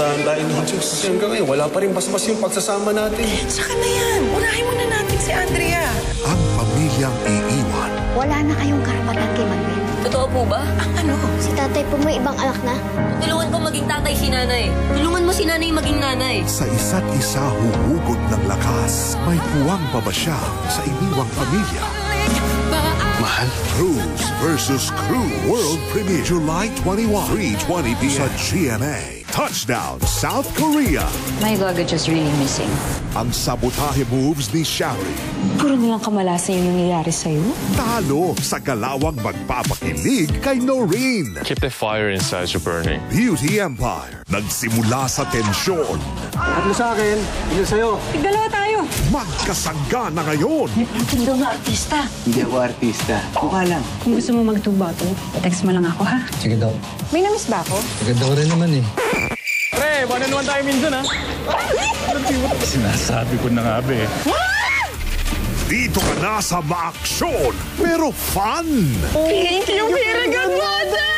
parusahan tayo ni Jesus. Kasi hanggang ngayon, wala pa rin basbas yung pagsasama natin. Saka na yan. Unahin muna natin si Andrea. Ang pamilyang iiwan. Wala na kayong karapatan kay Manuel. Totoo po ba? Ano? Si tatay po may ibang anak na. Tulungan ko maging tatay si nanay. Tulungan mo si nanay maging nanay. Sa isa't isa huhugot ng lakas. May puwang pa ba siya sa iniwang pamilya? Mahal? Cruz versus Crew World Premiere July 21, 3:20 p.m. sa GMA. Touchdown, South Korea. My luggage is really missing. Ang sabotahe moves ni Shari. Puro nilang kamalasan yung nangyayari sa'yo. Talo sa galawang magpapakilig kay Noreen. Keep the fire inside you burning. Beauty Empire. Nagsimula sa tensyon. Tatlo sa akin, ilo sa'yo. Tigdalawa tayo. Magkasangga na ngayon. Natin daw na artista. Hindi ako artista. Mukha lang. Kung gusto mo magtubato, text mo lang ako, ha? Sige daw. May namiss ba ako? Maganda ko rin naman eh. Pre, one on one tayo minsan, ha? Sinasabi ko na nga, be. Dito ka na sa maaksyon, pero fun. Thank you, very good mother!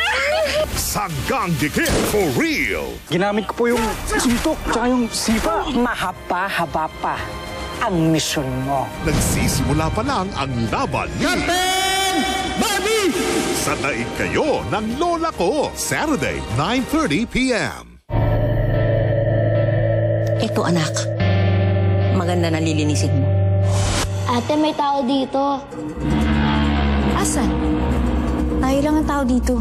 Sanggang dikit for real. Ginamit ko po yung suntok tsaka yung sipa. Mahaba-haba pa ang misyon mo. Nagsisimula pa lang ang laban ni Captain Barbie! Sa daig kayo ng lola ko. Saturday, 9:30 p.m. Ito anak. Maganda na lilinisin mo. Ate, may tao dito. Asan? Tayo lang ang tao dito.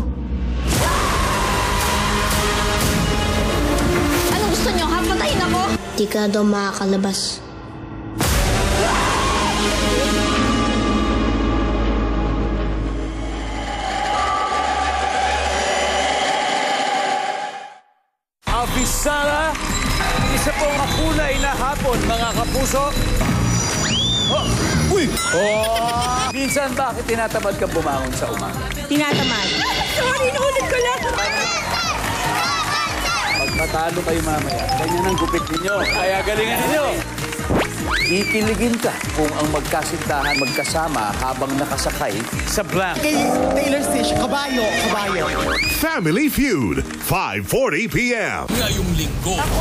Ano gusto nyo? Hapatayin ako? Di ka daw makakalabas. Abisala! Isa pong makulay na hapon, mga kapuso. Uy! Minsan, bakit tinatamad kang bumangon sa umaga? Tinatamad. Sorry, inulit ko lang. Pag matalo kayo mamaya, ganyan ang gupit ninyo. Kaya galingan ninyo. Ikiligin ka kung ang magkasintahan magkasama habang nakasakay sa blank. Kay Taylor Swift, kabayo. Family Feud, 5:40 p.m.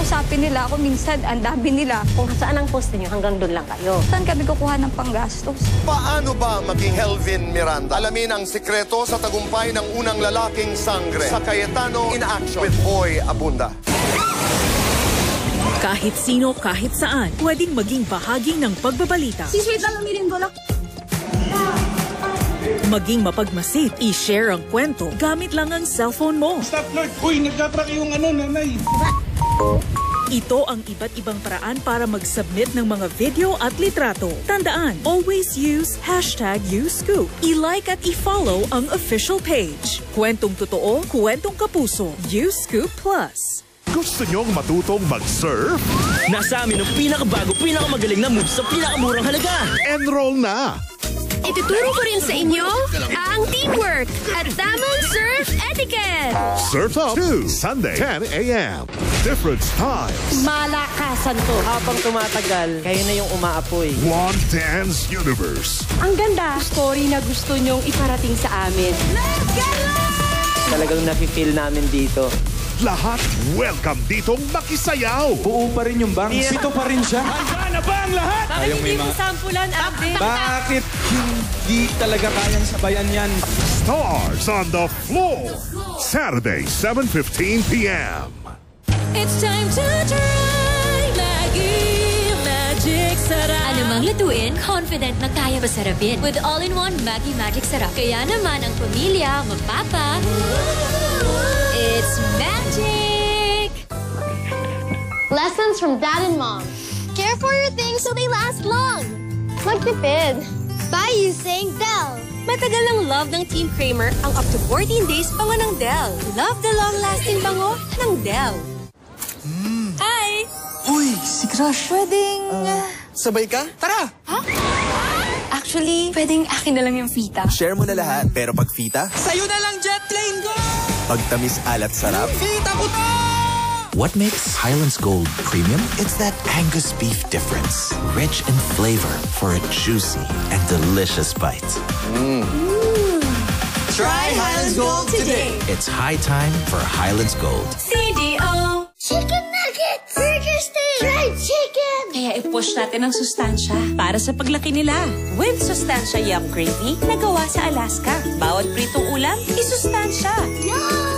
Usapin nila ako minsan, ang dami nila. Kung saan ang post niyo, hanggang doon lang kayo. Saan kami kukuha ng panggastos? Paano ba maging Helvin Miranda? Alamin ang sikreto sa tagumpay ng unang lalaking sangre sa Cayetano in Action with Boy Abunda. Kahit sino, kahit saan, pwedeng maging bahagi ng pagbabalita. Sweet lang umirin ko lang. Maging mapagmasid, i-share ang kwento gamit lang ang cellphone mo. Stop, Lord! Uy, nagtatrack yung nanay. Ito ang iba't ibang paraan para mag-submit ng mga video at litrato. Tandaan, always use #YouScoop. I-like at i-follow ang official page. Kwentong totoo, kwentong kapuso. YouScoop Plus. Gusto nyong matutong mag-surf? Nasa amin ang pinakabago, pinakamagaling na moves sa pinakamurang halaga. Enroll na! Ituturo ko rin sa inyo ang teamwork at tamang surf etiquette. Surf Up 2, Sunday, 10 a.m. Different styles. Malakasan to. Habang tumatagal, kayo na yung umaapoy. One Dance Universe. Ang ganda. Story na gusto nyong iparating sa amin. Let's get lost! Talagang nafe-feel namin dito. Lahat welcome ditong makisayaw. Buo pa rin yung bang. Sito pa rin siya. Handa na ba ang lahat? Bakit hindi mo sampulan, Abdi? Bakit hindi talaga kayang sabayan yan? Stars on the floor. Saturday, 7:15 p.m. It's time to try Maggie Magic Sarap. Anumang lutuin, confident na kaya masarapin. With all-in-one Maggie Magic Sarap. Kaya naman ang pamilya, mapapa. It's magic! Lessons from Dad and Mom. Care for your things so they last long. Magtipid. By using Dell. Matagal ang love ng Team Kramer ang up to 14 days bango ng Dell. Love the long-lasting bango ng Dell. Hi! Uy, si Crush. Pwedeng... Sabay ka? Tara! Actually, pwedeng akin na lang yung fita. Share mo na lahat, pero pag fita, Sa'yo na lang, jet plane ko! pagtamis alat sarap. Kita ko to! What makes Highlands Gold premium? It's that Angus beef difference. Rich in flavor for a juicy and delicious bite. Try Highlands Gold today. It's high time for Highlands Gold. CDO. Chicken nuggets! Burger steak! Fried chicken! Kaya i-push natin ang sustansya para sa paglaki nila. With Sustansya Yum Gravy na gawa sa Alaska. Bawat pritong ulam, isustansya. Yum!